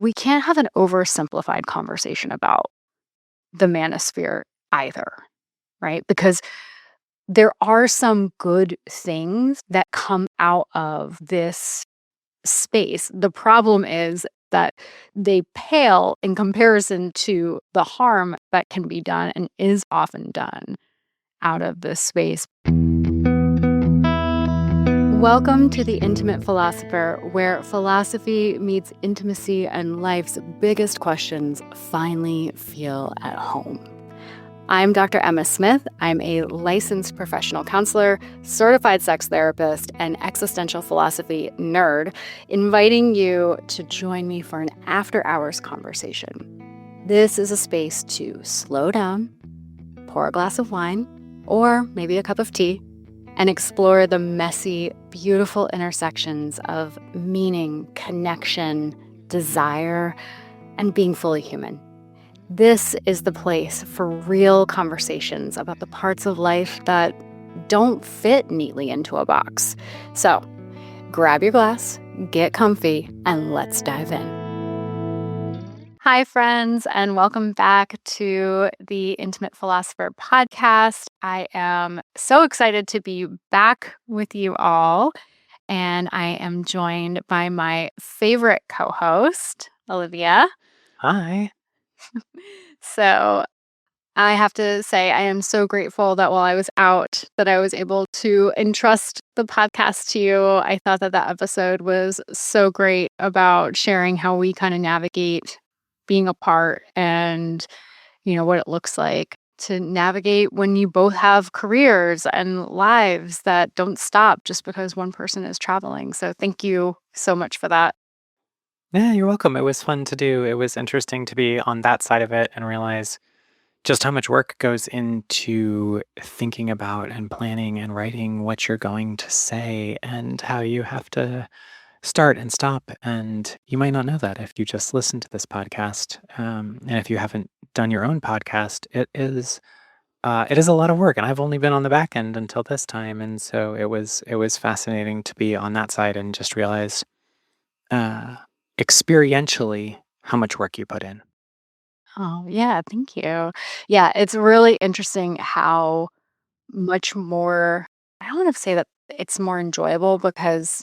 we can't have an oversimplified conversation about the manosphere either, right? Because there are some good things that come out of this space. The problem is that they pale in comparison to the harm that can be done and is often done out of this space. Welcome to The Intimate Philosopher, where philosophy meets intimacy and life's biggest questions finally feel at home. I'm Dr. Emma Smith. I'm a licensed professional counselor, certified sex therapist, and existential philosophy nerd, inviting you to join me for an after-hours conversation. This is a space to slow down, pour a glass of wine, or maybe a cup of tea, and explore the messy, beautiful intersections of meaning, connection, desire, and being fully human. This is the place for real conversations about the parts of life that don't fit neatly into a box. So, grab your glass, get comfy, and let's dive in. Hi, friends, and welcome back to the Intimate Philosopher podcast. I am so excited to be back with you all, and I am joined by my favorite co-host, Alivia. Hi. So I have to say, I am so grateful that while I was out, that I was able to entrust the podcast to you. I thought that episode was so great about sharing how we kind of navigate being apart and, what it looks like to navigate when you both have careers and lives that don't stop just because one person is traveling. So thank you so much for that. Yeah, you're welcome. It was fun to do. It was interesting to be on that side of it and realize just how much work goes into thinking about and planning and writing what you're going to say and how you have to start and stop. And you might not know that if you just listen to this podcast. And if you haven't done your own podcast, it is a lot of work. And I've only been on the back end until this time. And so it was fascinating to be on that side and just realize uh, experientially how much work you put in. Oh, yeah, thank you. Yeah, it's really interesting how much more, I don't want to say that it's more enjoyable because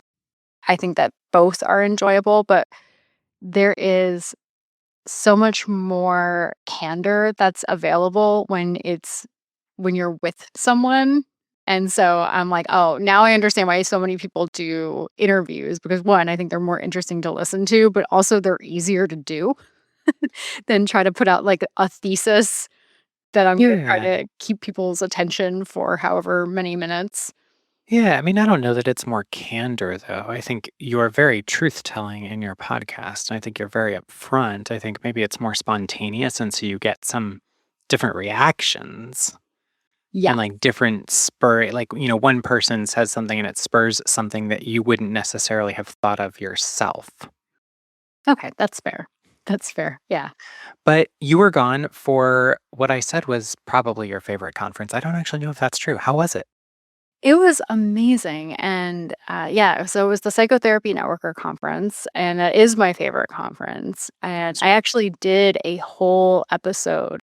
I think that both are enjoyable, but there is so much more candor that's available when you're with someone. And so I'm like, oh, now I understand why so many people do interviews because one, I think they're more interesting to listen to, but also they're easier to do than try to put out like a thesis that I'm gonna try Yeah. to keep people's attention for however many minutes. Yeah. I mean, I don't know that it's more candor, though. I think you're very truth telling in your podcast. I think you're very upfront. I think maybe it's more spontaneous. And so you get some different reactions Yeah. and like different spur, like, one person says something and it spurs something that you wouldn't necessarily have thought of yourself. Okay, that's fair. That's fair. Yeah. But you were gone for what I said was probably your favorite conference. I don't actually know if that's true. How was it? It was amazing, and, yeah, so it was the Psychotherapy Networker conference, and it is my favorite conference, and I actually did a whole episode.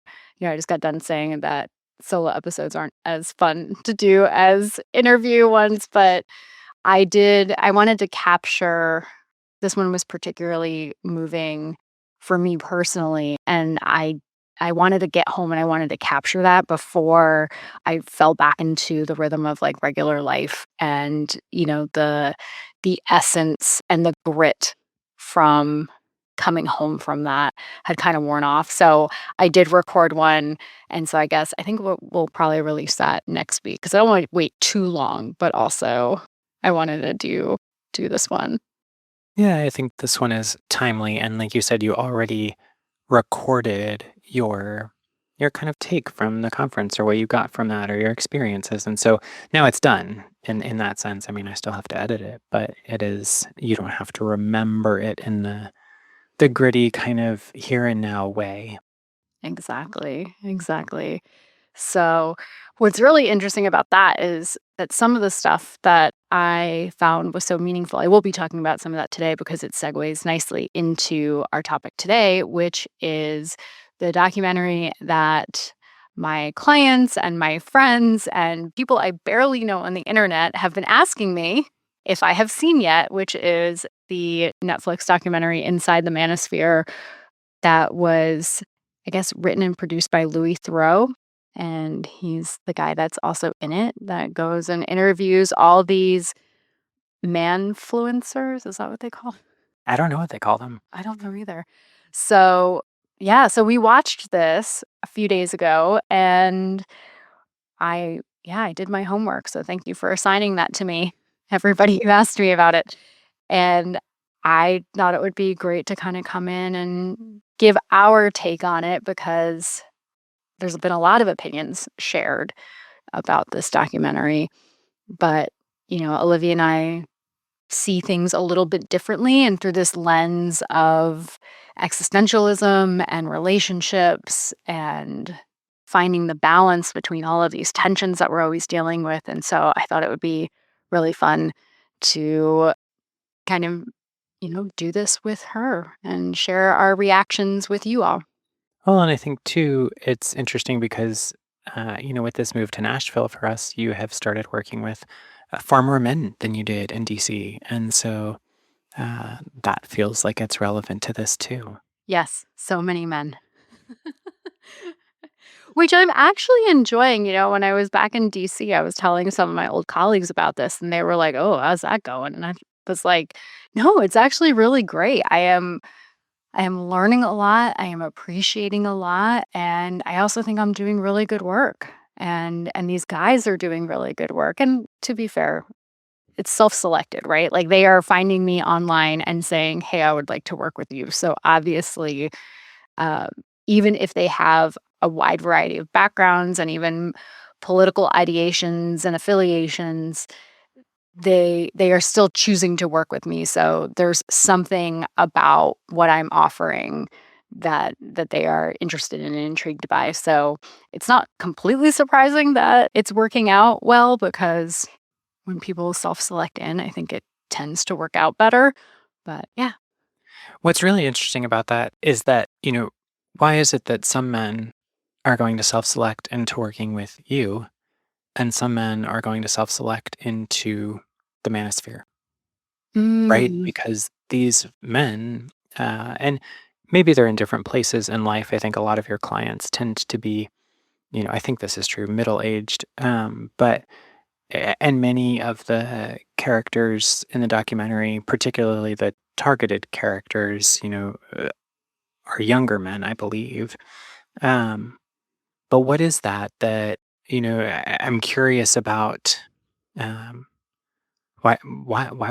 I just got done saying that solo episodes aren't as fun to do as interview ones, but I wanted to capture this one was particularly moving for me personally, and I wanted to get home and I wanted to capture that before I fell back into the rhythm of, like, regular life and, the essence and the grit from coming home from that had kinda worn off, so I did record one, and so I think we'll probably release that next week because I don't wanna wait too long, but also I wanted to do this one. Yeah, I think this one is timely, and like you said, you already recorded your kind of take from the conference or what you got from that or your experiences, and so now it's done in that sense. I mean, I still have to edit it, but it is you don't have to remember it in the gritty kind of here and now way. Exactly, exactly. So, what's really interesting about that is that some of the stuff that I found was so meaningful. I will be talking about some of that today because it segues nicely into our topic today, which is the documentary that my clients and my friends and people I barely know on the internet have been asking me if I have seen yet, which is the Netflix documentary Inside the Manosphere that was, I guess, written and produced by Louis Theroux. And he's the guy that's also in it that goes and interviews all these manfluencers. Is that what they call? I don't know what they call them. I don't know either. So, yeah, so we watched this a few days ago and I did my homework. So thank you for assigning that to me, everybody who asked me about it. And I thought it would be great to kind of come in and give our take on it because there's been a lot of opinions shared about this documentary. But, Olivia and I see things a little bit differently and through this lens of existentialism and relationships and finding the balance between all of these tensions that we're always dealing with. And so I thought it would be really fun to kind of, do this with her and share our reactions with you all. Well, and I think too, it's interesting because, with this move to Nashville for us, you have started working with far more men than you did in DC. And so that feels like it's relevant to this too. Yes, so many men. Which I'm actually enjoying. When I was back in DC, I was telling some of my old colleagues about this, and they were like, "Oh, how's that going?" And I was like, "No, it's actually really great. I am learning a lot. I am appreciating a lot, and I also think I'm doing really good work. And these guys are doing really good work. And to be fair, it's self-selected, right? Like they are finding me online and saying, "Hey, I would like to work with you." So obviously, um, even if they have a wide variety of backgrounds and even political ideations and affiliations, they are still choosing to work with me. So there's something about what I'm offering that they are interested in and intrigued by. So it's not completely surprising that it's working out well because when people self-select in, I think it tends to work out better. But yeah. What's really interesting about that is that, why is it that some men are going to self select into working with you and some men are going to self select into the manosphere, right? Mm, Because these men, and maybe they're in different places in life. I think a lot of your clients tend to be, I think this is true, middle aged. And many of the characters in the documentary, particularly the targeted characters, are younger men, I believe. Um, but what is that, I'm curious about, um, why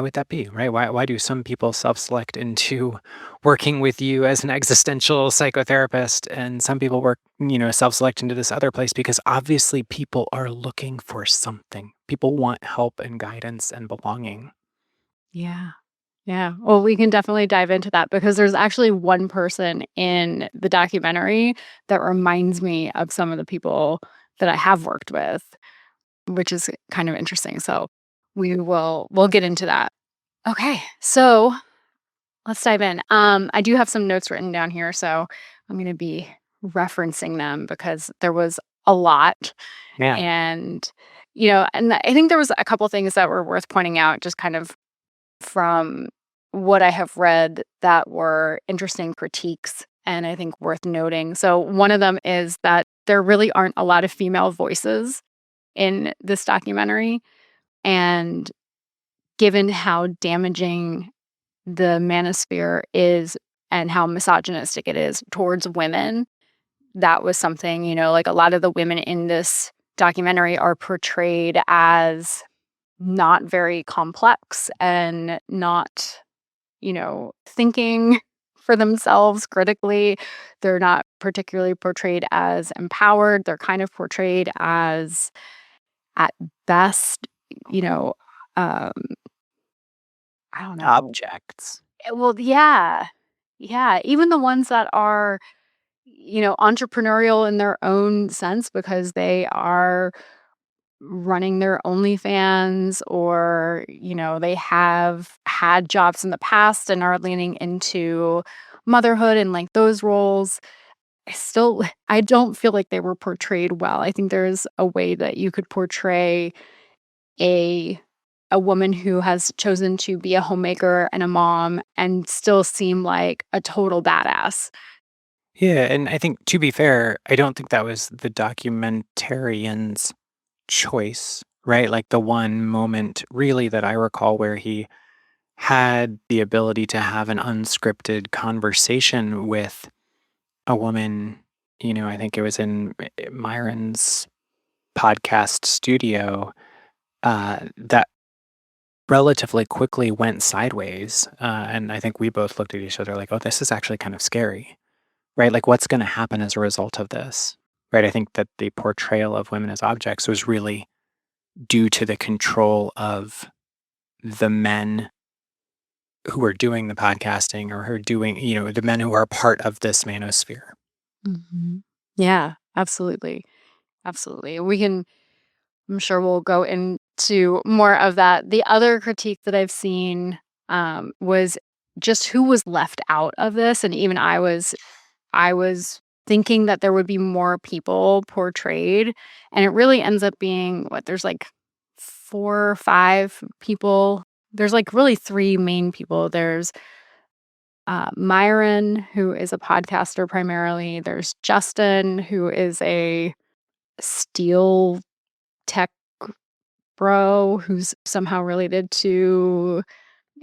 would that be, right? Why do some people self-select into working with you as an existential psychotherapist and some people self-select into this other place? Because obviously people are looking for something. People want help and guidance and belonging. yeah. Yeah. Well, we can definitely dive into that because there's actually one person in the documentary that reminds me of some of the people that I have worked with, which is kind of interesting. So we'll get into that. Okay. So let's dive in. I do have some notes written down here, so I'm going to be referencing them because there was a lot. Yeah. And, and I think there was a couple things that were worth pointing out, just kind of from what I have read that were interesting critiques and I think worth noting. So, one of them is that there really aren't a lot of female voices in this documentary. And given how damaging the manosphere is and how misogynistic it is towards women, that was something, like a lot of the women in this documentary are portrayed as not very complex and not, thinking for themselves critically. They're not particularly portrayed as empowered. They're kind of portrayed as, at best, you know, um, I don't know. Objects. Well, yeah. Yeah. Even the ones that are, entrepreneurial in their own sense because they are running their OnlyFans, or, they have had jobs in the past and are leaning into motherhood and like those roles. I don't feel like they were portrayed well. I think there's a way that you could portray a a woman who has chosen to be a homemaker and a mom and still seem like a total badass. Yeah, and I think to be fair, I don't think that was the documentarian's choice, right? Like the one moment really that I recall where he had the ability to have an unscripted conversation with a woman, I think it was in Myron's podcast studio, that relatively quickly went sideways. And I think we both looked at each other like, oh, this is actually kind of scary, right? Like, what's going to happen as a result of this, right? I think that the portrayal of women as objects was really due to the control of the men who are doing the podcasting or who are doing, the men who are part of this manosphere. Mhm. Yeah, absolutely. Absolutely. I'm sure we'll go into more of that. The other critique that I've seen was just who was left out of this. And even I was thinking that there would be more people portrayed. And it really ends up being there's like 4 or 5 people. There's like really 3 main people. There's Myron, who is a podcaster primarily. There's Justin, who is a steel tech bro who's somehow related to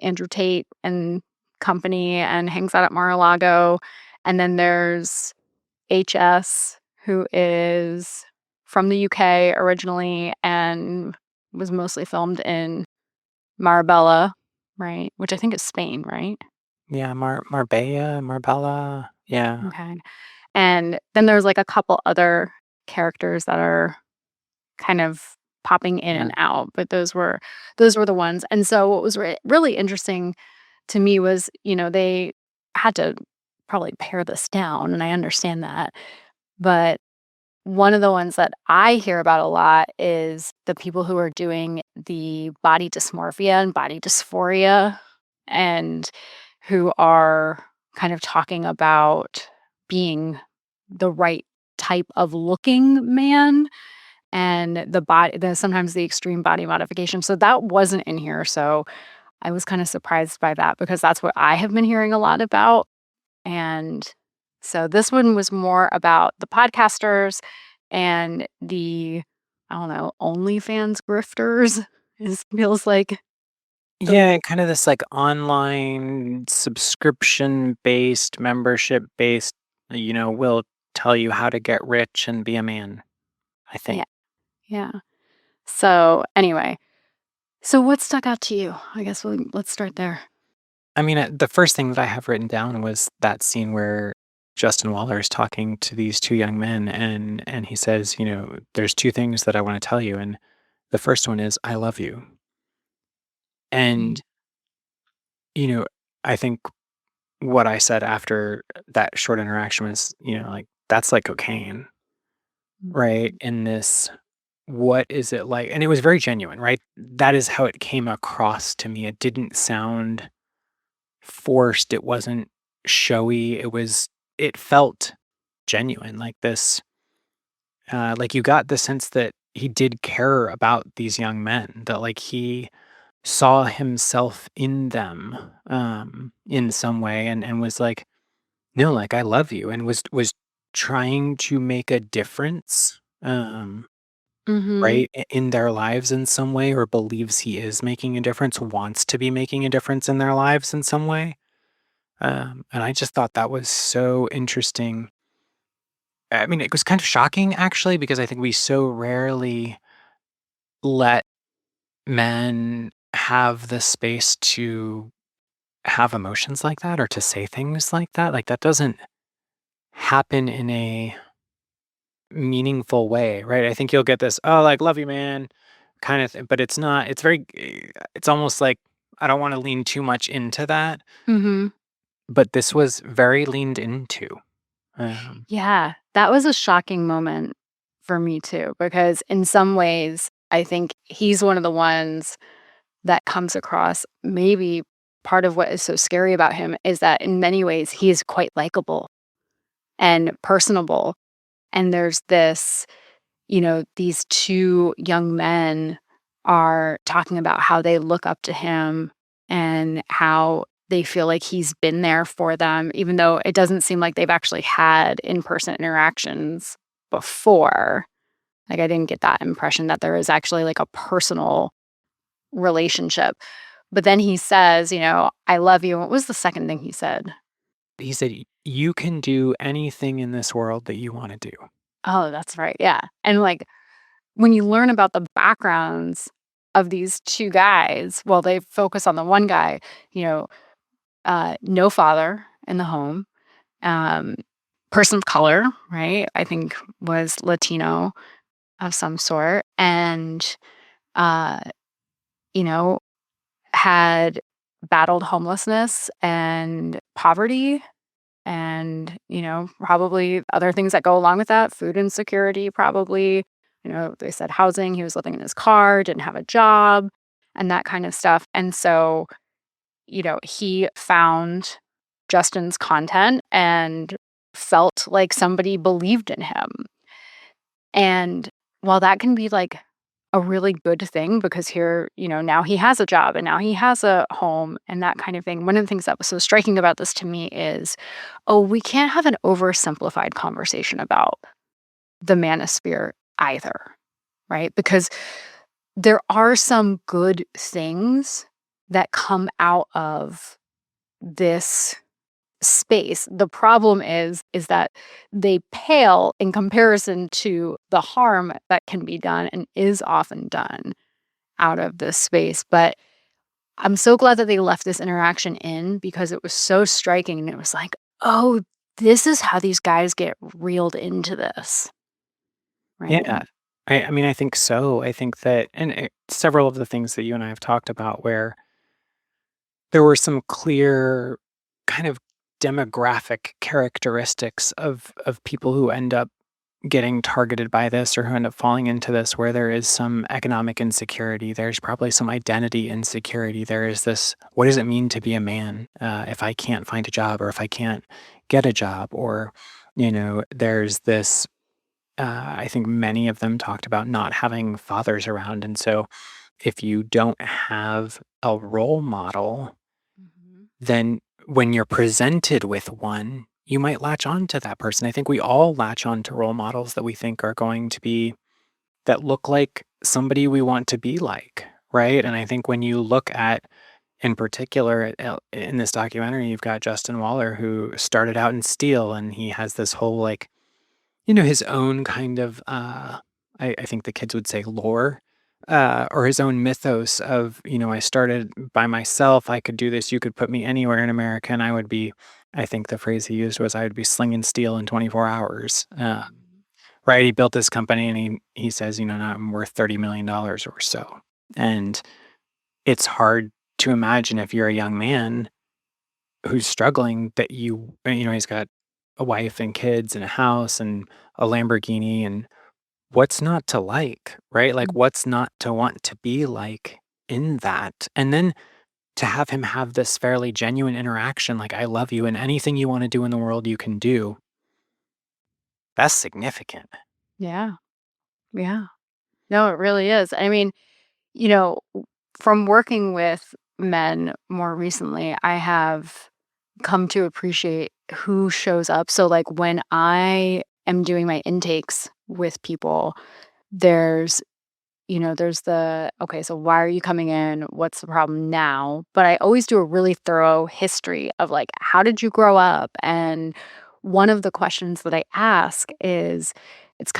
Andrew Tate and company and hangs out at Mar-a-Lago. And then there's HS, who is from the UK originally and was mostly filmed in Marbella, right? Which I think is Spain, right? Yeah, Marbella. Yeah. Okay. And then there's like a couple other characters that are kind of popping in Yeah. and out, but those were the ones. And so what was really interesting to me was, they had to probably pare this down, and I understand that. But one of the ones that I hear about a lot is the people who are doing the body dysmorphia and body dysphoria, and who are kind of talking about being the right type of looking man, and sometimes the extreme body modification. So that wasn't in here. So I was kind of surprised by that because that's what I have been hearing a lot about. And so this one was more about the podcasters and the, I don't know, OnlyFans grifters. It feels like the Yeah, kind of this like online subscription based, membership based, will tell you how to get rich and be a man, I yeah, think. yeah. So anyway, so what stuck out to you? I guess let's start there. I mean, the first thing that I have written down was that scene where Justin Waller is talking to these two young men, and he says, there's two things that I want to tell you, and the first one is I love you. Mm, And you know, I think what I said after that short interaction was, like that's like cocaine, right? mhm, In this, what is it like? And it was very genuine, right? That is how it came across to me. It didn't sound forced. It wasn't showy. It felt genuine, like this, like you got the sense that he did care about these young men, that like he saw himself in them, in some way, and was like, no, like I love you, and was trying to make a difference, mhm. right, in their lives in some way, or believes he is making a difference, wants to be making a difference in their lives in some way. And I just thought that was so interesting. I mean, it was kind of shocking actually, because I think we so rarely let men have the space to have emotions like that or to say things like that. Like that doesn't happen in a meaningful way, right? I think you'll get this, oh, like love you, man, kind of thing, but it's not. It's almost like I don't want to lean too much into that, Mhm. but this was very leaned into. Um, Yeah, that was a shocking moment for me too, because in some ways I think he's one of the ones that comes across. Maybe part of what is so scary about him is that in many ways he is quite likable and personable. And there's this, these two young men are talking about how they look up to him and how they feel like he's been there for them, even though it doesn't seem like they've actually had in-person interactions before. Like, I didn't get that impression that there is actually like a personal relationship. But then he says, "I love you." What was the second thing he said? He said, "You can do anything in this world that you wanna do." Oh, that's right. Yeah. And like when you learn about the backgrounds of these two guys, well, they focus on the one guy, you know, no father in the home, um, person of color, right? I think was Latino of some sort, and uh, you know, had battled homelessness and poverty and, probably other things that go along with that, food insecurity, probably. They said housing, he was living in his car, didn't have a job, and that kind of stuff. And so, he found Justin's content and felt like somebody believed in him. And while that can be like a really good thing because here, now he has a job and now he has a home and that kind of thing. One of the things that was so striking about this to me is, oh, we can't have an oversimplified conversation about the manosphere either, right? Because there are some good things that come out of this space. The problem is that they pale in comparison to the harm that can be done and is often done out of this space. But I'm so glad that they left this interaction in because it was so striking and it was like, "Oh, this is how these guys get reeled into this." Right? Yeah. I mean, I think so. I think that several of the things that you and I have talked about where there were some clear kind of demographic characteristics of people who end up getting targeted by this or who end up falling into this where there is some economic insecurity, there's probably some identity insecurity, there is this, what does it mean to be a man if I can't find a job or if I can't get a job, or there's this I think many of them talked about not having fathers around, and so if you don't have a role model, Mhm. then when you're presented with one, you might latch on to that person. I think we all latch on to role models that we think are going to be that look like somebody we want to be like, right? And I think when you look at, in particular, in this documentary, you've got Justin Waller who started out in steel, and he has this whole like, his own kind of, I think the kids would say lore, or his own mythos of, I started by myself. I could do this. You could put me anywhere in America, and I would be, I think the phrase he used was, I would be slinging steel in 24 hours. Mhm. Right. He built this company and he says, now I'm worth $30 million or so. And it's hard to imagine if you're a young man who's struggling that he's got a wife and kids and a house and a Lamborghini, and what's not to like, right? Like, Mm. what's not to want to be like in that? And then to have him have this fairly genuine interaction, like, I love you and anything you want to do in the world, you can do. That's significant. Yeah. Yeah. No, it really is. I mean, you know, from working with men more recently, I have come to appreciate who shows up. So, like, when I am doing my intakes with people, there's there's the, okay, so why are you coming in? What's the problem now? But I always do a really thorough history of like, how did you grow up? And one of the questions that I ask is it's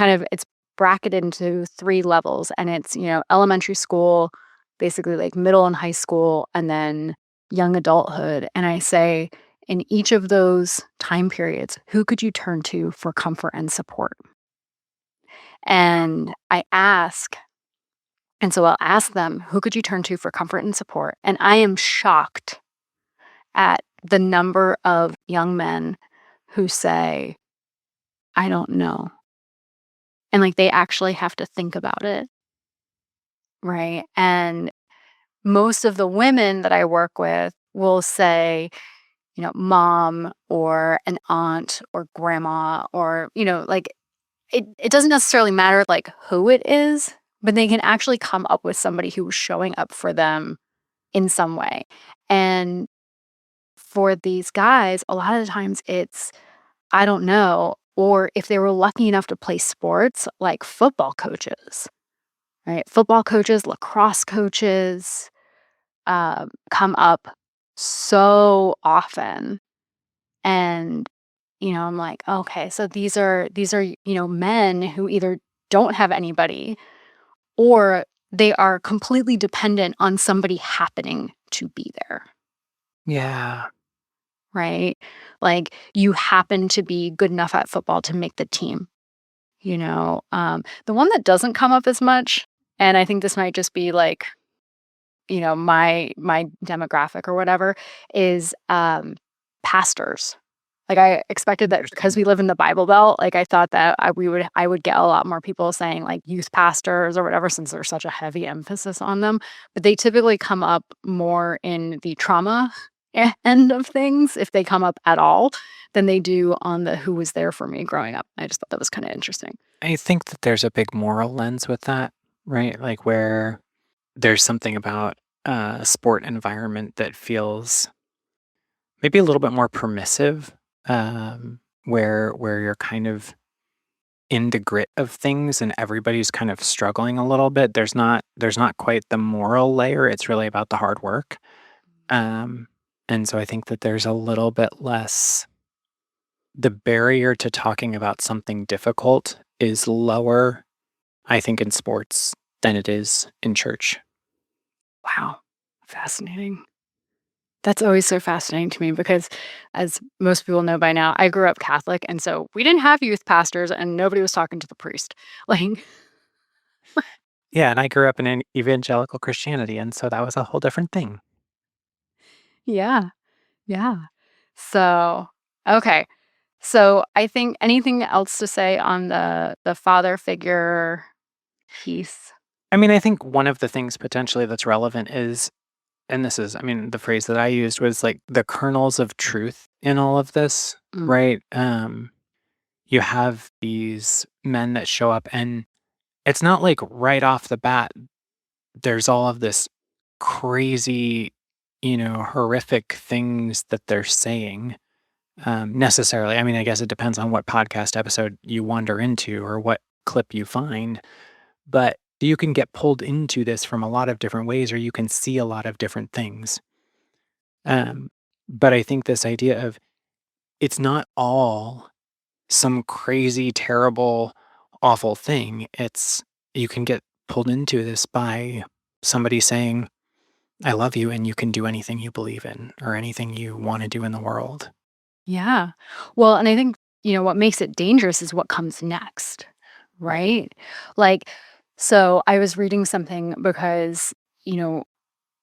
bracketed into three levels. And it's, elementary school, basically like middle and high school, and then young adulthood. And I say, in each of those time periods, who could you turn to for comfort and support? And so I'll ask them, who could you turn to for comfort and support? And I am shocked at the number of young men who say, I don't know. And like they actually have to think about it. right? And most of the women that I work with will say, mom or an aunt or grandma or, like it doesn't necessarily matter like who it is, but they can actually come up with somebody who's showing up for them in some way. And for these guys, a lot of the times it's, I don't know, or if they were lucky enough to play sports, like football coaches, right? Football coaches, lacrosse coaches come up so often. And, I'm like, okay, so these are, men who either don't have anybody or they are completely dependent on somebody happening to be there, Yeah. right? Like you happen to be good enough at football to make the team, The one that doesn't come up as much, and I think this might just be like, my demographic or whatever, is pastors. Like, I expected that because Interesting. we live in the Bible Belt, like, I thought that I would get a lot more people saying, like, youth pastors or whatever since there's such a heavy emphasis on them, but they typically come up more in the trauma end of things, if they come up at all, than they do on the who was there for me growing up. I just thought that was kinda interesting. I think that there's a big moral lens with that, right? Like where there's something about a sport environment that feels maybe a little bit more permissive, where you're kind of in the grit of things and everybody's kind of struggling a little bit. There's not quite the moral layer. It's really about the hard work. Um, and so I think that there's a little bit less the barrier to talking about something difficult is lower, I think, in sports than it is in church. Wow, fascinating. That's always so fascinating to me because, as most people know by now, I grew up Catholic, and so we didn't have youth pastors, and nobody was talking to the priest. Like, Yeah, and I grew up in an evangelical Christianity, and so that was a whole different thing. yeah, yeah. So, okay. So, I think anything else to say on the father figure piece? I mean, I think one of the things potentially that's relevant is, and this is, I mean, the phrase that I used was like the kernels of truth in all of this, Mm, right? You have these men that show up, and it's not like right off the bat, there's all of this crazy, horrific things that they're saying necessarily. I mean, I guess it depends on what podcast episode you wander into or what clip you find, but you can get pulled into this from a lot of different ways, or you can see a lot of different things. Um, but I think this idea of it's not all some crazy, terrible, awful thing. It's you can get pulled into this by somebody saying, I love you, and you can do anything you believe in or anything you want to do in the world. yeah. Well, and I think, what makes it dangerous is what comes next, Right. right? Like, so I was reading something because, you know,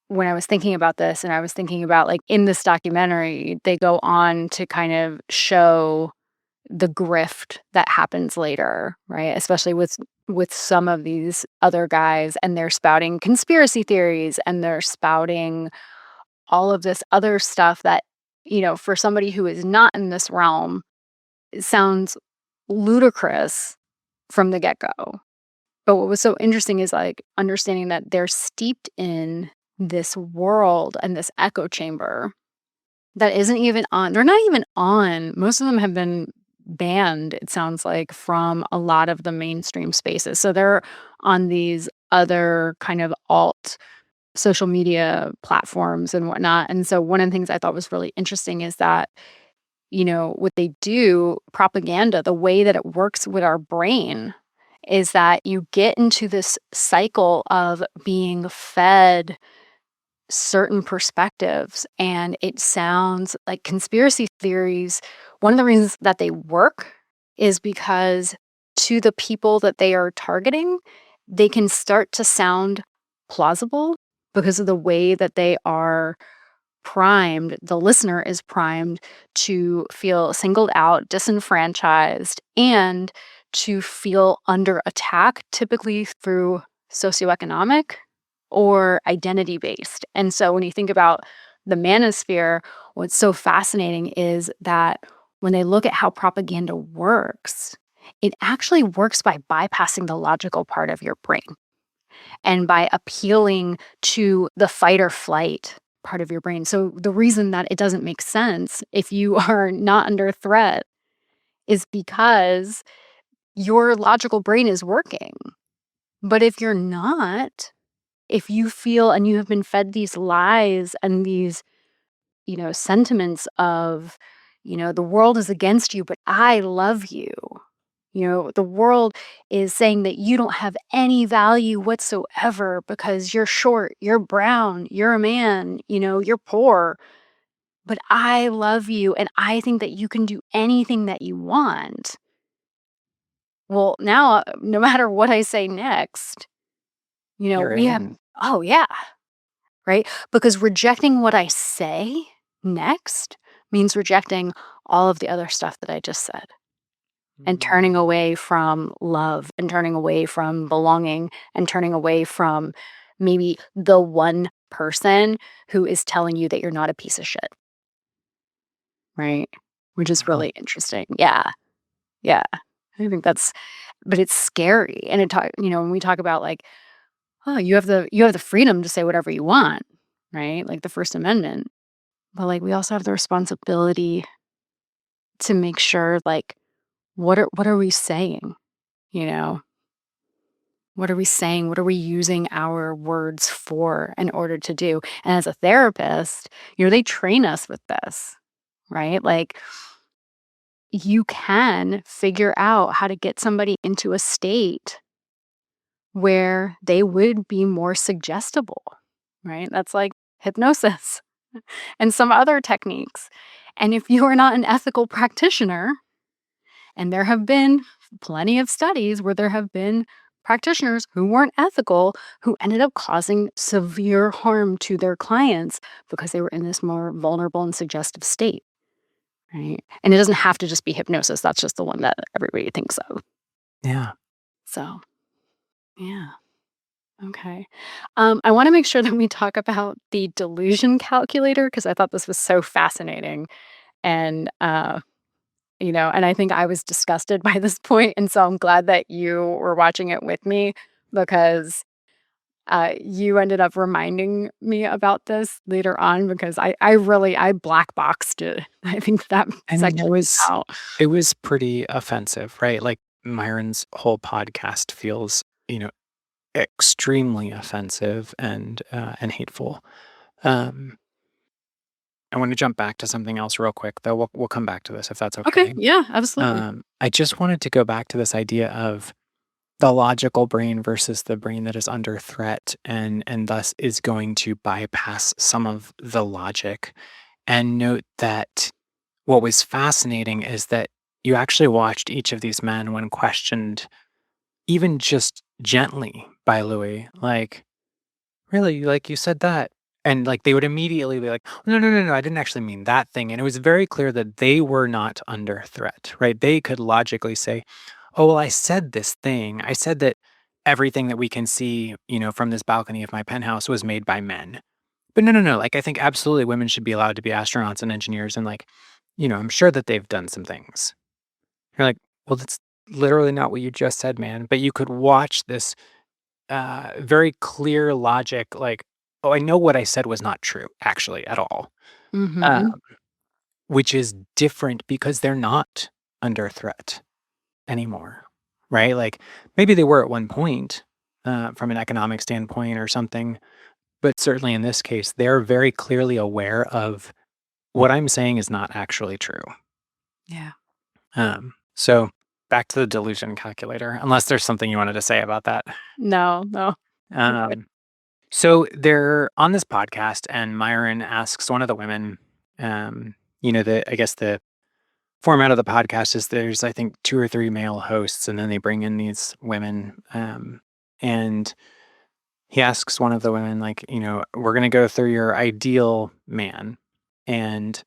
when I was thinking about this and I was thinking about, like, in this documentary, they go on to kind of show the grift that happens later, right? Especially with some of these other guys, and they're spouting conspiracy theories and they're spouting all of this other stuff that, for somebody who is not in this realm, it sounds ludicrous from the get-go. But what was so interesting is, like, understanding that they're steeped in this world and this echo chamber that isn't even on, they're not even on, most of them have been banned, it sounds like, from a lot of the mainstream spaces. So they're on these other kind of alt social media platforms and whatnot. And so one of the things I thought was really interesting is that, what they do, propaganda, the way that it works with our brain is that you get into this cycle of being fed certain perspectives, and it sounds like conspiracy theories. One of the reasons that they work is because to the people that they are targeting, they can start to sound plausible because of the way that they are primed. The listener is primed to feel singled out, disenfranchised, and to feel under attack, typically through socioeconomic. or identity based. And so when you think about the manosphere, what's so fascinating is that when they look at how propaganda works, it actually works by bypassing the logical part of your brain and by appealing to the fight or flight part of your brain. So the reason that it doesn't make sense if you are not under threat is because your logical brain is working. But if you're not, if you feel and you have been fed these lies and these, sentiments of, the world is against you, but I love you. The world is saying that you don't have any value whatsoever because you're short, you're brown, you're a man, you're poor. But I love you and I think that you can do anything that you want. Well, now, no matter what I say next, You're we have, in. oh, yeah, right? Because rejecting what I say next means rejecting all of the other stuff that I just said and turning Mm. away from love and turning away from belonging and turning away from maybe the one person who is telling you that you're not a piece of shit, right? Which is Wow. really interesting. Yeah. Yeah. I think but it's scary. And when we talk about like, oh, you have the freedom to say whatever you want, right? Like the First Amendment. But like we also have the responsibility to make sure like what are we saying? You know? What are we saying? What are we using our words for in order to do? And as a therapist, they train us with this, right? Like you can figure out how to get somebody into a state where they would be more suggestible, right? That's like hypnosis and some other techniques. And if you are not an ethical practitioner, and there have been plenty of studies where there have been practitioners who weren't ethical who ended up causing severe harm to their clients because they were in this more vulnerable and suggestive state, right? And it doesn't have to just be hypnosis. That's just the one that everybody thinks of. Yeah. So, yeah. Okay. I want to make sure that we talk about the delusion calculator because I thought this was so fascinating. And and I think I was disgusted by this point, and so I'm glad that you were watching it with me because, you ended up reminding me about this later on because I black boxed it. I think that I mean, section out. it was pretty offensive, right? Like Myron's whole podcast feels, extremely offensive and hateful. Um, I want to jump back to something else real quick, though. We'll come back to this if that's Okay, okay. yeah, absolutely. I just wanted to go back to this idea of the logical brain versus the brain that is under threat and thus is going to bypass some of the logic. And note that what was fascinating is that you actually watched each of these men when questioned, even just gently by Louis, like, really, like you said that. And like they would immediately be like, no, no, no, no, I didn't actually mean that thing. And it was very clear that they were not under threat, right? They could logically say, oh, well, I said this thing. I said that everything that we can see, from this balcony of my penthouse was made by men. But no, no, no. Like, I think absolutely women should be allowed to be astronauts and engineers. And like, I'm sure that they've done some things. You're like, well, that's literally not what you just said, man. But you could watch this very clear logic, like, oh, I know what I said was not true, actually, at all. Uh, Mhm. which is different because they're not under threat anymore, right? Like maybe they were at one point from an economic standpoint or something, but certainly in this case, they're very clearly aware of what I'm saying is not actually true. Yeah. So back to the delusion calculator, unless there's something you wanted to say about that. No, no. We're good. Um, so they're on this podcast, and Myron asks one of the women, I guess the format of the podcast is there's, I think, 2 or 3 male hosts, and then they bring in these women, and he asks one of the women, like, "We're gonna go through your ideal man." And,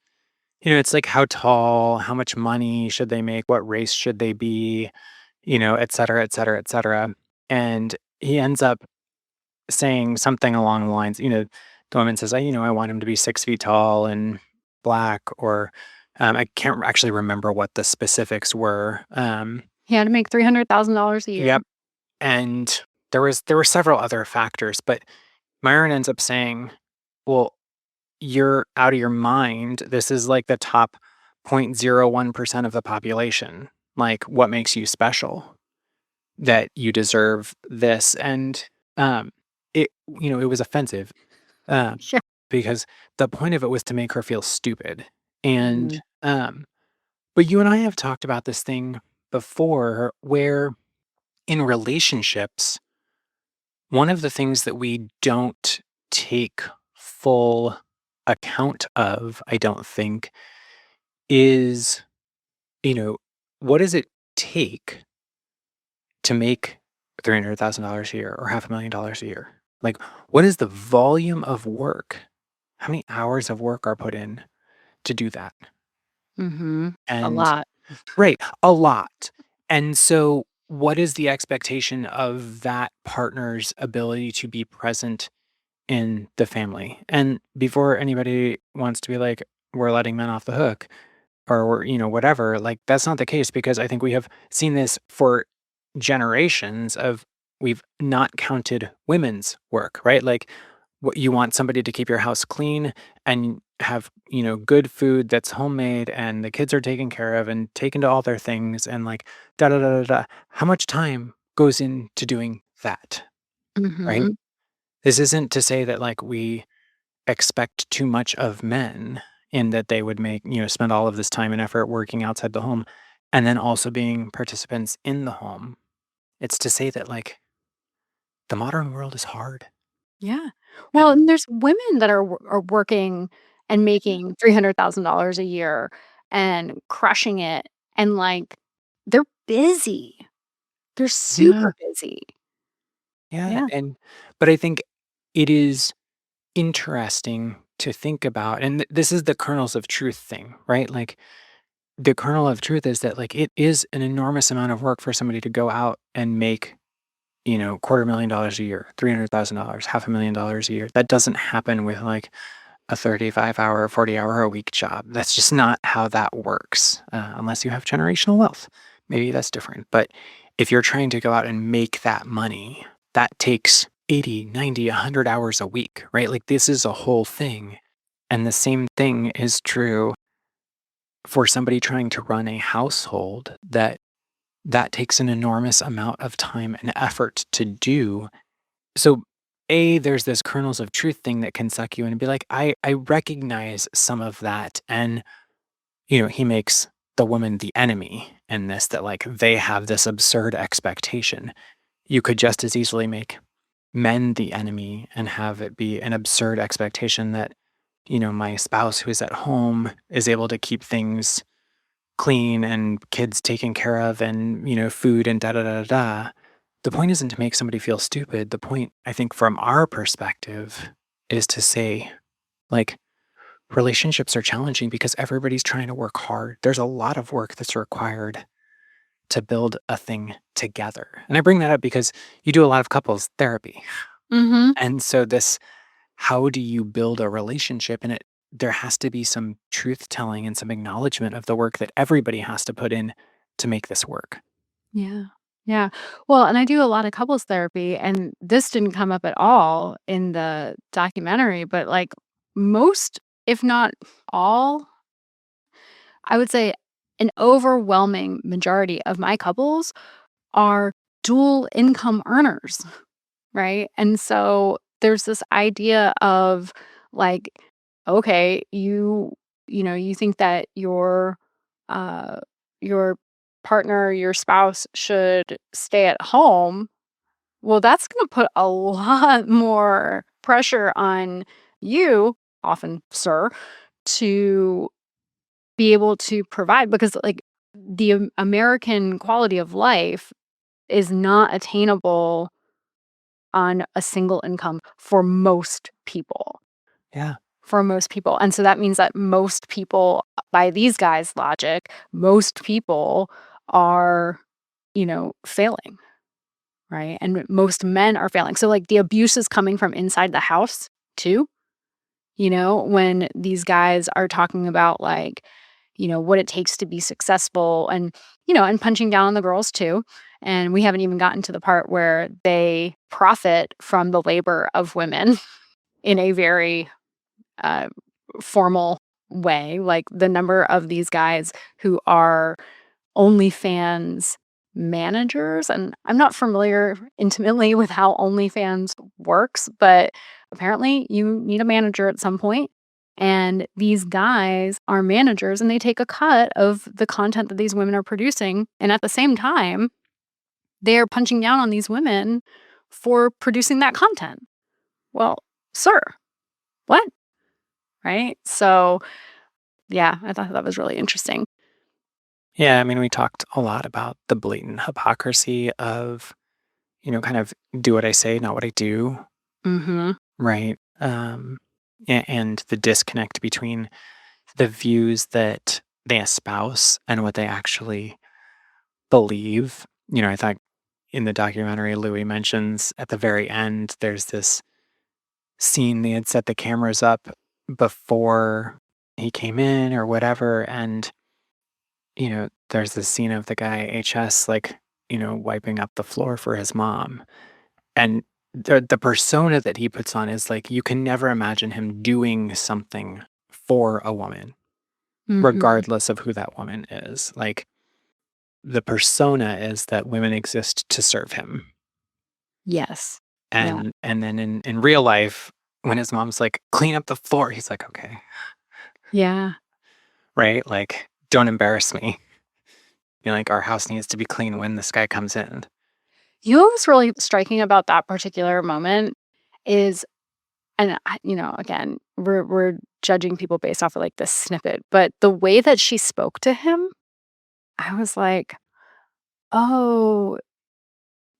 it's like how tall, how much money should they make, what race should they be, et cetera, et cetera, et cetera. And he ends up saying something along the lines, the woman says, I want him to be 6 feet tall and black, or I can't actually remember what the specifics were. He had to make $300,000 a year. Yep. And there were several other factors, but Myron ends up saying, well, you're out of your mind. This is like the top 0.01% of the population. Like, what makes you special that you deserve this? And um, it was offensive, um, Sure. because the point of it was to make her feel stupid. And Mhm. but you and I have talked about this thing before, where in relationships, one of the things that we don't take full account of, I don't think, is, you know, what does it take to make $300,000 a year or $500,000 a year? Like, what is the volume of work? How many hours of work are put in to do that? Mhm. A And lot. right, a lot. And so, what is the expectation of that partner's ability to be present in the family? And before anybody wants to be like, we're letting men off the hook, or whatever, like, that's not the case, because I think we have seen this for generations of, we've not counted women's work, right? Like, what, you want somebody to keep your house clean and have, good food that's homemade, and the kids are taken care of and taken to all their things, and like, da da da da da. How much time goes into doing that, right? Mhm. This isn't to say that, like, we expect too much of men, in that they would spend all of this time and effort working outside the home and then also being participants in the home. It's to say that, like, the modern world is hard. Yeah. Well, And and there's women that are working and making $300,000 a year and crushing it, and, like, they're busy. They're yeah, super busy. yeah. Yeah. But I think it is interesting to think about, and this is the kernels of truth thing, right? Like, the kernel of truth is that, like, it is an enormous amount of work for somebody to go out and make, $250,000 a year, $300,000, $500,000 a year. That doesn't happen with, like, a 35-hour, 40-hour a week job. That's just not how that works, unless you have generational wealth. Maybe that's different. But if you're trying to go out and make that money, that takes 80, 90, 100 hours a week, right? Like, this is a whole thing. And the same thing is true for somebody trying to run a household, that takes an enormous amount of time and effort to do. So, there's this kernels of truth thing that can suck you in and be like, I recognize some of that. And, he makes the woman the enemy in this, that, like, they have this absurd expectation. You could just as easily make men the enemy and have it be an absurd expectation that, my spouse who is at home is able to keep things clean and kids taken care of, and, food and da da da da da. The point isn't to make somebody feel stupid. The point, I think, from our perspective, is to say, like, relationships are challenging because everybody's trying to work hard. There's a lot of work that's required to build a thing together. And I bring that up because you do a lot of couples therapy. Mhm. And so this, how do you build a relationship? And there has to be some truth telling and some acknowledgement of the work that everybody has to put in to make this work. Yeah. Yeah. Well, and I do a lot of couples therapy, and this didn't come up at all in the documentary, but, like, most, if not all, I would say an overwhelming majority of my couples are dual income earners, right? And so there's this idea of, like, okay, you think that uh your partner, your spouse should stay at home. Well, that's going to put a lot more pressure on you, often sir, to be able to provide, because, like, the American quality of life is not attainable on a single income for most people. Yeah. For most people. And so that means that most people, by these guys' logic, most people are, failing. right? And most men are failing. So, like, the abuse is coming from inside the house too, when these guys are talking about, like, what it takes to be successful and punching down on the girls too. And we haven't even gotten to the part where they profit from the labor of women in a very uh, formal way. Like the number of these guys who are OnlyFans managers, and I'm not familiar intimately with how OnlyFans works, but apparently you need a manager at some point. And these guys are managers and they take a cut of the content that these women are producing. And at the same time, they're punching down on these women for producing that content. Well, sir, what? Right? So, yeah, I thought that was really interesting. Yeah, I mean, we talked a lot about the blatant hypocrisy of, kind of do what I say, not what I do, Mhm. right? And the disconnect between the views that they espouse and what they actually believe. I thought in the documentary, Louis mentions at the very end, there's this scene they had set the cameras up before he came in or whatever. And, there's this scene of the guy, HS, like, wiping up the floor for his mom. And the persona that he puts on is like, you can never imagine him doing something for a woman, Mhm. regardless of who that woman is. Like, the persona is that women exist to serve him. Yes. Yeah. And then in real life, when his mom's like, "Clean up the floor," he's like, "Okay." Yeah. Right? Like, "Don't embarrass me." Like, "Our house needs to be clean when this guy comes in." You know what's really striking about that particular moment is, and again, we're judging people based off of like this snippet, but the way that she spoke to him, I was like, oh,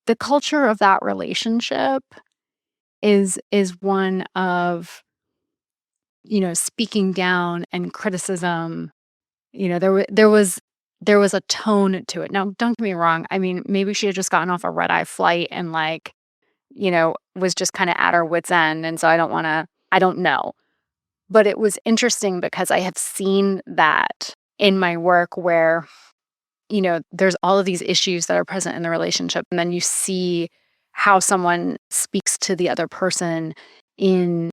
the culture of that relationship is one of speaking down and criticism. There was a tone to it. Now, don't get me wrong. I mean, maybe she had just gotten off a red eye flight and like was just kind of at her wit's end. And so I don't know. But it was interesting because I have seen that in my work where, there's all of these issues that are present in the relationship. And then you see how someone speaks to the other person in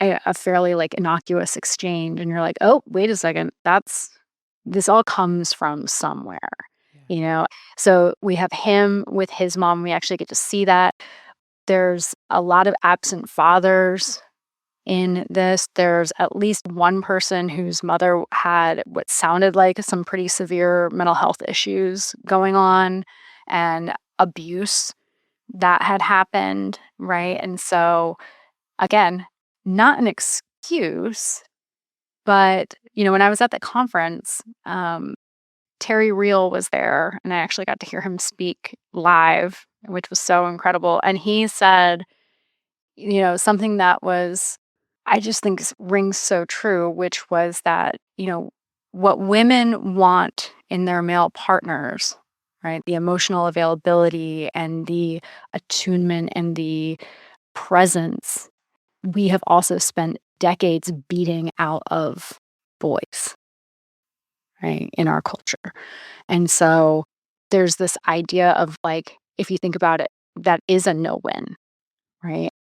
a fairly like innocuous exchange. And you're like, oh, wait a second. This all comes from somewhere, Yeah. you know? So we have him with his mom. We actually get to see that. There's a lot of absent fathers in this. There's at least one person whose mother had what sounded like some pretty severe mental health issues going on and abuse that had happened, right? And so, again, not an excuse, but, when I was at the conference, Terry Real was there, and I actually got to hear him speak live, which was so incredible. And he said, something that was, I just think rings so true, which was that, what women want in their male partners, right? The emotional availability and the attunement and the presence, we have also spent decades beating out of boys, right, in our culture. And so there's this idea of like, if you think about it, that is a no win, right?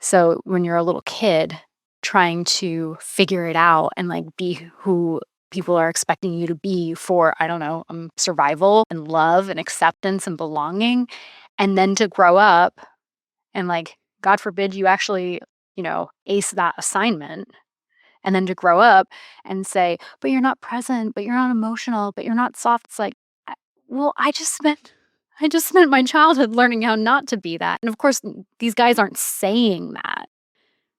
So when you're a little kid trying to figure it out and like be who people are expecting you to be for, I don't know, survival and love and acceptance and belonging, and then to grow up and like, God forbid you actually, ace that assignment, and then to grow up and say, but you're not present, but you're not emotional, but you're not soft. It's like, I- well, I just spent my childhood learning how not to be that. And of course, these guys aren't saying that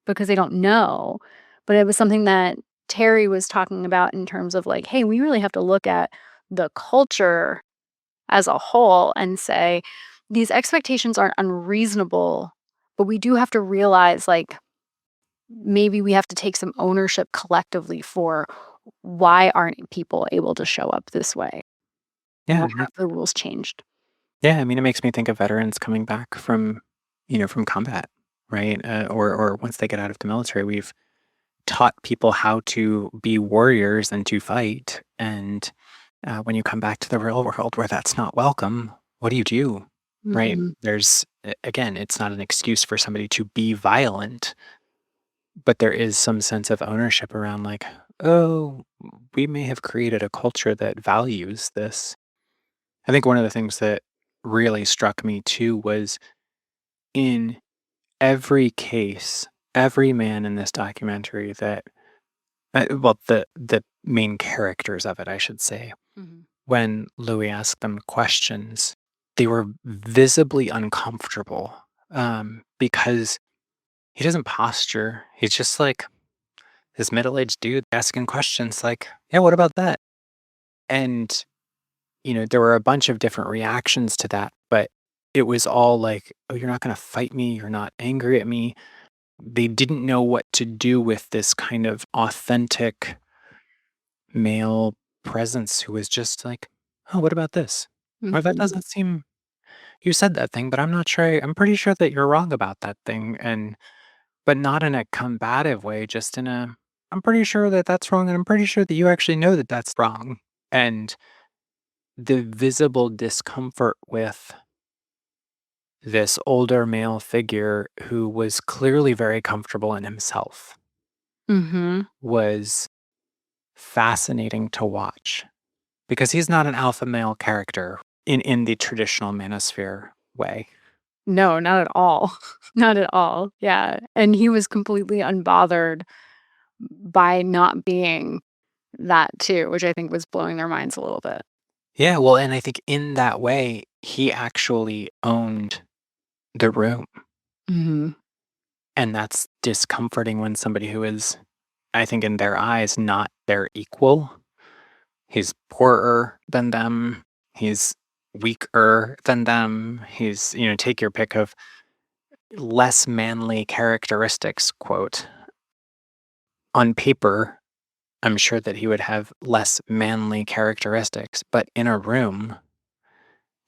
because they don't know. But it was something that Terry was talking about in terms of like, hey, we really have to look at the culture as a whole and say, these expectations aren't unreasonable, but we do have to realize like maybe we have to take some ownership collectively for why aren't people able to show up this way? Yeah, Why have the rules changed? Yeah, I mean, it makes me think of veterans coming back from, from combat, right? Or once they get out of the military, we've taught people how to be warriors and to fight. And when you come back to the real world where that's not welcome, what do you do? Right? Mhm. Again, it's not an excuse for somebody to be violent, but there is some sense of ownership around, like, oh, we may have created a culture that values this. I think one of the things that really struck me too was in every case, every man in this documentary that, well, the main characters of it, I should say, Mhm. when Louis asked them questions, they were visibly uncomfortable because he doesn't posture. He's just like this middle aged dude asking questions like, yeah, what about that? And, there were a bunch of different reactions to that, but it was all like, oh, you're not going to fight me. You're not angry at me. They didn't know what to do with this kind of authentic male presence who was just like, "Oh, what about this?" Or "That Mhm. doesn't seem you said that thing, but I'm not sure I'm pretty sure that you're wrong about that thing," and but not in a combative way, just in a, "I'm pretty sure that that's wrong, and I'm pretty sure that you actually know that that's wrong." And the visible discomfort with this older male figure who was clearly very comfortable in himself Mhm. was fascinating to watch. Because he's not an alpha male character in the traditional Manosphere way. No, not at all. Not at all. Yeah, and he was completely unbothered by not being that too, which I think was blowing their minds a little bit. Yeah, well, and I think in that way, he actually owned the room, Mhm. and that's discomforting when somebody who is, I think in their eyes, not their equal. He's poorer than them, he's weaker than them, he's, take your pick of less manly characteristics, quote. On paper, I'm sure that he would have less manly characteristics, but in a room,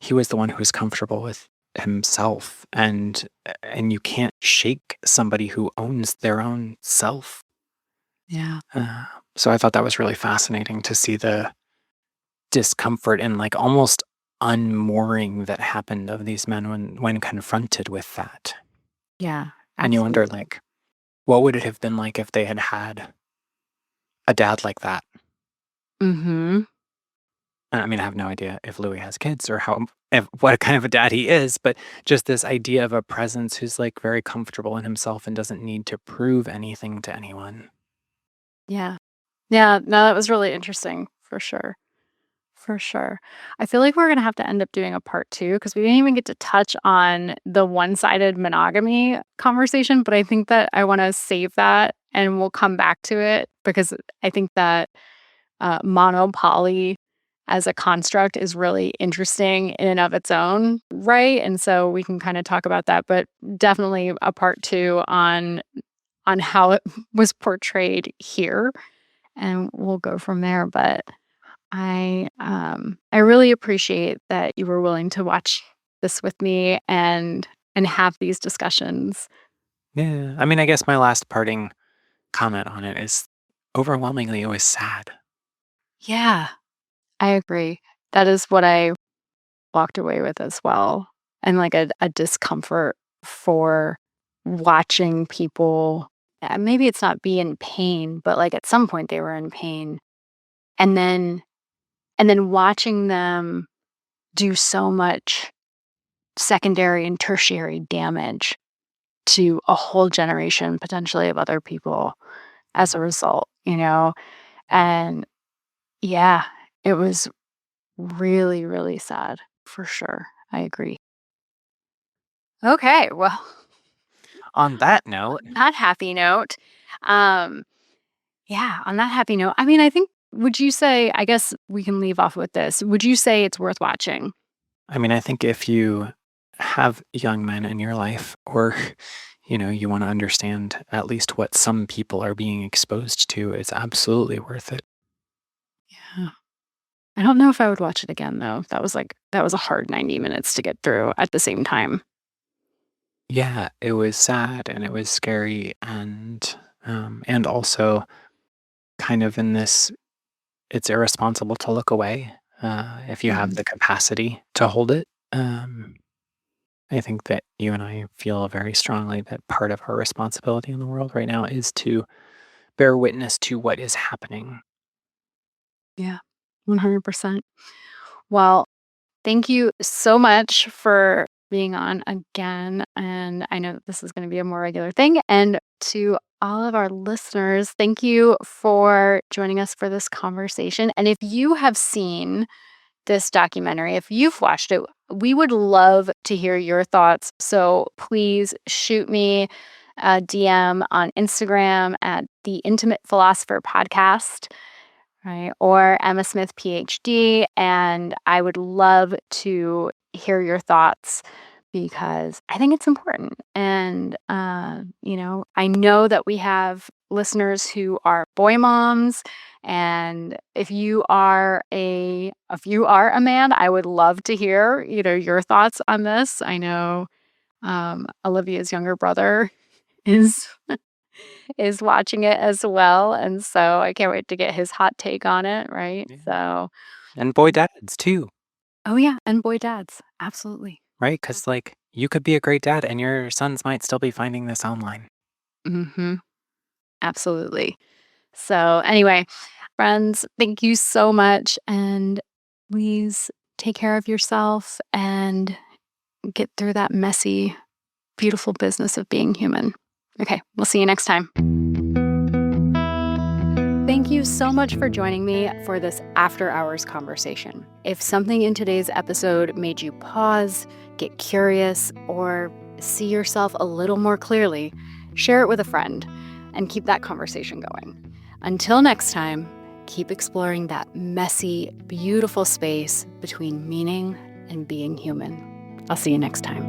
he was the one who was comfortable with himself, and you can't shake somebody who owns their own self. Yeah. Uh, so I thought that was really fascinating to see the discomfort and like almost unmooring that happened of these men when confronted with that. Yeah, And you wonder, absolutely. like, what would it have been like if they had had a dad like that? Mhm. I mean, I have no idea if Louis has kids or what kind of a dad he is, but just this idea of a presence who's like very comfortable in himself and doesn't need to prove anything to anyone. Yeah. Yeah, no, that was really interesting for sure. For sure. I feel like we're gonna have to end up doing a part 2 because we didn't even get to touch on the one-sided monogamy conversation, but I think that I wanna save that and we'll come back to it because I think that, monopoly as a construct is really interesting in and of its own right, and so we can kinda talk about that, but definitely a part 2 on how it was portrayed here, and we'll go from there, but I really appreciate that you were willing to watch this with me and have these discussions. Yeah. I mean, I guess my last parting comment on it is overwhelmingly it was sad. Yeah, I agree. That is what I walked away with as well. And like a discomfort for watching people. Maybe it's not be in pain, but like at some point they were in pain. And then and then watching them do so much secondary and tertiary damage to a whole generation potentially of other people as a Mm. result, you know? And yeah, it was really, really sad for sure. I agree. Okay, well, On that on note, that happy note, um, yeah, on that happy note, I mean, I think, would you say, I guess we can leave off with this. Would you say it's worth watching? I mean, I think if you have young men in your life or you want to understand at least what some people are being exposed to, it's absolutely worth it. Yeah, I don't know if I would watch it again though. That was a hard 90 minutes to get through at the same time. Yeah, it was sad and it was scary and also kind of in this it's irresponsible to look away, if you have Mhm. the capacity to hold it. I think that you and I feel very strongly that part of our responsibility in the world right now is to bear witness to what is happening. Yeah. 100%. Well, thank you so much for being on again. And I know that this is going to be a more regular thing. And to all of our listeners, thank you for joining us for this conversation. And if you have seen this documentary, if you've watched it, we would love to hear your thoughts. So please shoot me a DM on Instagram at the Intimate Philosopher Podcast, right? Or Emma Smith, PhD. And I would love to hear your thoughts because I think it's important. And, I know that we have listeners who are boy moms. And if you are a man, I would love to hear, your thoughts on this. I know Olivia's younger brother is is watching it as well, and so I can't wait to get his hot take on it, right? Yeah. So And boy dads too, oh, yeah, and boy dads, absolutely. right? Because like, you could be a great dad and your sons might still be finding this online. Mhm, absolutely. So, anyway, friends, thank you so much, and please take care of yourself and get through that messy, beautiful business of being human. Okay, we'll see you next time. Thank you so much for joining me for this after hours conversation. If something in today's episode made you pause, get curious, or see yourself a little more clearly, share it with a friend and keep that conversation going. Until next time, keep exploring that messy, beautiful space between meaning and being human. I'll see you next time.